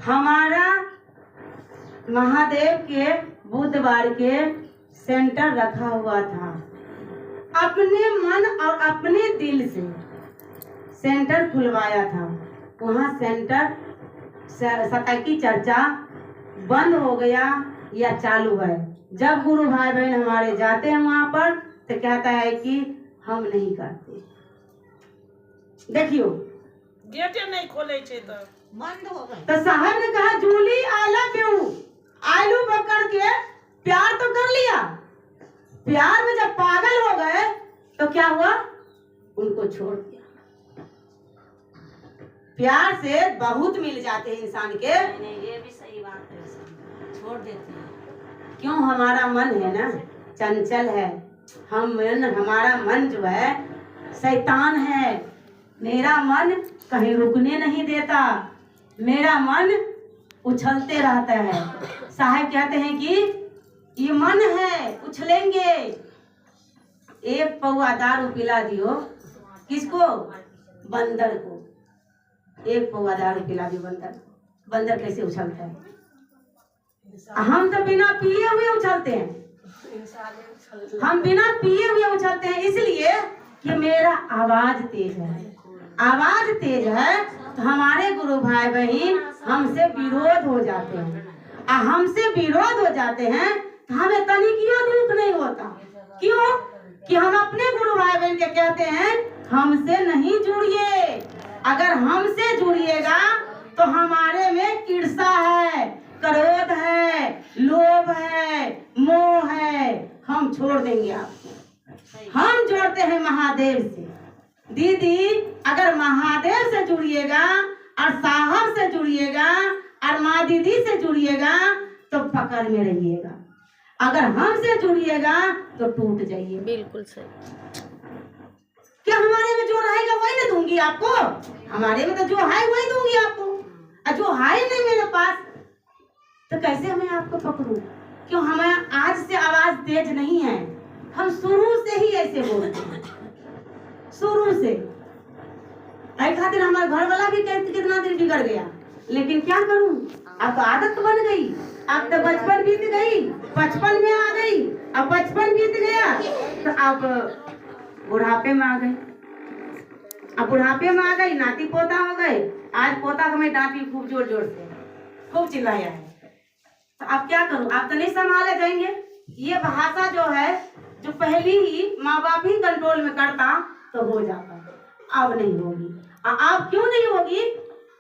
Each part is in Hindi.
हमारा महादेव के बुधवार के सेंटर रखा हुआ था। अपने मन और अपने दिल से सेंटर खुलवाया था। वहाँ सेंटर सतह की चर्चा बंद हो गया या चालू है। जब गुरु भाई बहन हमारे जाते हैं वहाँ पर तो कहता है कि हम नहीं करते। देखियो गेटे नहीं खोले छे तो बंद हो गए। तो साहब ने कहा जूली आला क्यों आलू पकड़ के प्यार तो कर लिया। प्यार में जब पागल हो गए तो क्या हुआ, उनको छोड़ दिया। प्यार से बहुत मिल जाते हैं इंसान के। नहीं, ये भी सही बात है, छोड़ देते हैं। क्यों, हमारा मन है ना चंचल है। हमारा मन जो है शैतान है। मेरा मन कहीं रुकने नहीं देता। मेरा मन उछलते रहता है। साहब कहते हैं कि ये मन है उछलेंगे। एक पौआ दारू पिला दियो किसको, बंदर को। एक पौआ दारू पिला दियो बंदर। बंदर कैसे उछलता है? हम तो बिना पिए हुए उछलते हैं। हम बिना पिए हुए उछलते हैं इसलिए कि मेरा आवाज तेज है। आवाज तेज है तो हमारे गुरु भाई बहन हमसे विरोध हो जाते हैं। हमसे विरोध हो जाते हैं तो हमें तनिकियों दुख नहीं होता। क्यों कि हम अपने गुरु भाई बहन के कहते हैं हमसे नहीं जुड़िए। अगर हमसे जुड़िएगा तो हमारे में ईर्ष्या है, क्रोध है, लोभ है, मोह है। हम छोड़ देंगे आपको। हम जोड़ते हैं महादेव से। दीदी अगर महादेव से जुड़िएगा और साहब से जुड़िएगा और माँ दीदी से जुड़िएगा तो पकड़ में रहिएगा। अगर हमसे जुड़िएगा तो टूट जाइए। बिल्कुल सही। क्या हमारे में जो रहेगा वही ना दूंगी आपको? हमारे में तो जो है वही दूंगी आपको। और जो है नहीं मेरे पास तो कैसे मैं आपको पकड़ूं? क्यों, हमें आज से आवाज तेज नहीं है। हम शुरू से ही ऐसे बोलते हैं, शुरू से। आई खातिर हमारे घर वाला भी कितना दिन बिगड़ गया, लेकिन क्या करूं, अब तो आदत बन गई। अब तो बचपन बीत गई, 55 में आ गई। अब 55 बीत गया तो अब बुढ़ापे में आ गई। अब बुढ़ापे में आ गई, नाती पोता हो गए। आज पोता को मैं डांटी खूब जोर जोर से, खूब चिल्लाया है। तो अब क्या करूं, आप तो नहीं संभाले जाएंगे। ये भाषा जो है जो पहली ही माँ बाप ही कंट्रोल में करता तो हो जाता, अब नहीं होगी। अब क्यों नहीं होगी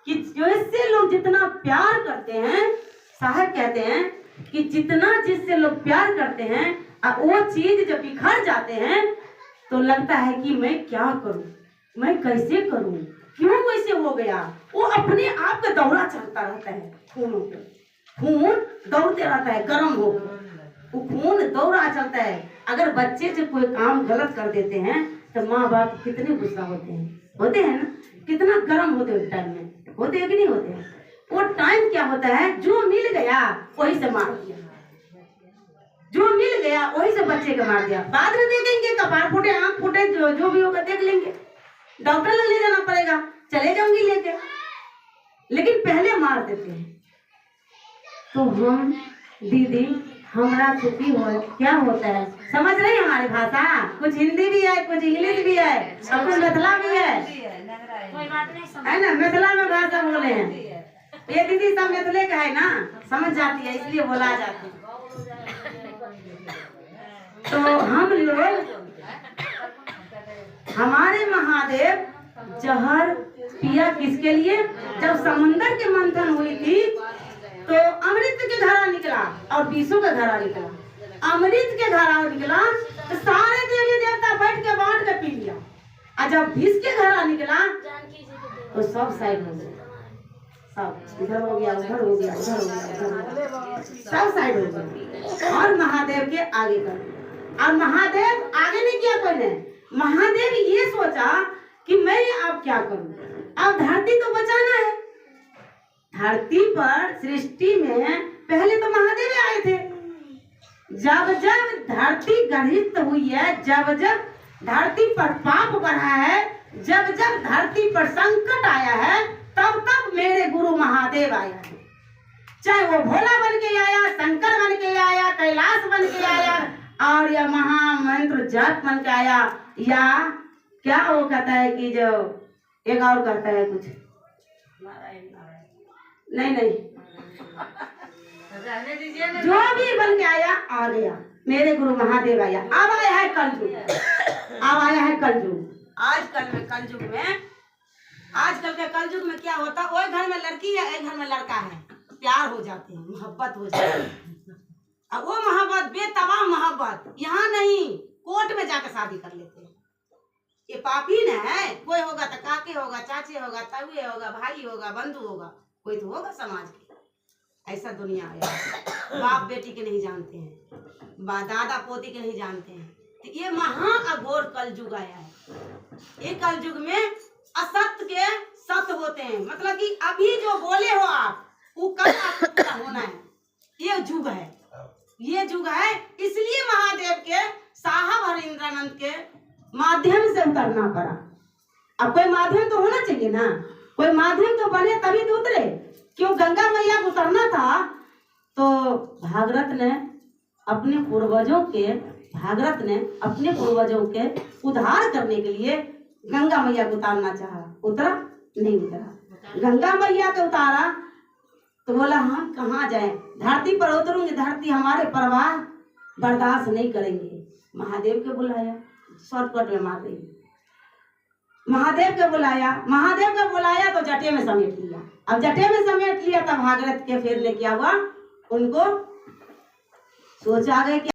कि जिससे लोग जितना प्यार करते हैं, साहब कहते हैं कि जितना जिससे लोग प्यार करते हैं अब वो चीज जब बिखर जाते हैं तो लगता है कि मैं क्या करूं, मैं कैसे करूं, क्यों वैसे हो गया। वो अपने आप का दौरा चलता रहता है। खूनों पे खून दौड़ते रहता है, गर्म हो वो खून दौरा चलता है। अगर बच्चे जब कोई काम गलत कर देते हैं तो माँ बाप कितने गुस्सा होते हैं ना, कितना गर्म होते हैं टाइम में, होते हैं कि नहीं होते हैं। वो टाइम क्या होता है, जो मिल गया वही से मार दिया, जो मिल गया वही से बच्चे को मार दिया। बाद में देखेंगे कपार फूटे, आँख फूटे, जो भी होगा देख लेंगे। डॉक्टर लग ले जाना पड़ेगा, चले जाऊंगी लेके, लेकिन पहले मार देते हैं। तो हम दीदी हमारा सुखी हो क्या होता है, समझ रही हमारी भाषा? कुछ हिंदी भी है, कुछ इंग्लिश भी है और कुछ मिथिला भी है ना। मिथिला में भाषा बोले हैं ये दीदी, सब मिथिले का है ना, समझ जाती है इसलिए बोला जाती है। तो हम लोग, हमारे महादेव जहर पिया किसके लिए? जब समुंदर के मंथन हुई थी तो अमृत के धारा निकला और विषों का धारा निकला। अमृत के धारा निकला तो सारे देवी देवता बैठ के बांट के पी लिया। और जब विष के धारा निकला तो सब साइड हो गए, सब इधर हो गया, उधर हो गया, उधर हो गया, उधर हो गया, सब साइड हो गए और महादेव के आगे कर दिया। और महादेव आगे नहीं किया कोई ने। महादेव ये सोचा कि मैं अब क्या करूं, अब धरती तो बचाना है। धरती पर सृष्टि में पहले तो महादेव आए थे। जब जब धरती गठित हुई है, जब जब धरती पर पाप बढ़ा है, जब जब धरती पर संकट आया है, तब तब मेरे गुरु महादेव आया है। चाहे वो भोला बन के आया, शंकर बन के आया, कैलाश बन के आया, और या महामंत्र जप बन के आया, या क्या वो कहता है कि जो एक और कहता है कुछ, नहीं नहीं, रहने दीजिए ना। जो भी बन के आया आ गया। मेरे गुरु महादेव आया। अब आया है कलयुग, अब आया है कलयुग। आजकल के कलयुग में क्या होता, ओए घर में लड़की है, एक घर में लड़का है, प्यार हो जाते हैं, मोहब्बत हो जाती है। अब वो मोहब्बत बेतमाम मोहब्बत यहाँ नहीं, कोर्ट में जाकर शादी कर लेते हैं। ये पापी न है। कोई होगा तो काके होगा, चाचे होगा, तवे होगा, भाई होगा, बंधु होगा, कोई तो होगा समाज के। ऐसा दुनिया आया। बाप बेटी के नहीं जानते हैं, दादा पोती के नहीं जानते हैं। तो ये महा अघोर कलयुग आया है। ये कलयुग में असत्य के सत्य होते हैं, मतलब कि अभी जो बोले हो आप वो कल आपको पूरा होना है। ये युग है, ये युग है। इसलिए महादेव के साहब हरिंद्रानंद के माध्यम से उतरना पड़ा। अब कोई माध्यम तो होना चाहिए ना, कोई माध्यम तो बने तभी तो उतरे। क्यों गंगा मैया को उतरना था तो भागरथ ने अपने पूर्वजों के उद्धार करने के लिए गंगा मैया को उतारना चाहा, उतरा नहीं उतरा। गंगा मैया को उतारा तो बोला हम कहाँ जाएं, धरती पर उतरूंगी, धरती हमारे प्रवाह बर्दाश्त नहीं करेंगे। महादेव के बुलाया, शॉर्टकट में मार रही, महादेव के बुलाया तो जटे में समेट लिया। अब जटे में समेट लिया तब भागरथ के फिर ने क्या हुआ, उनको सोच आ गए कि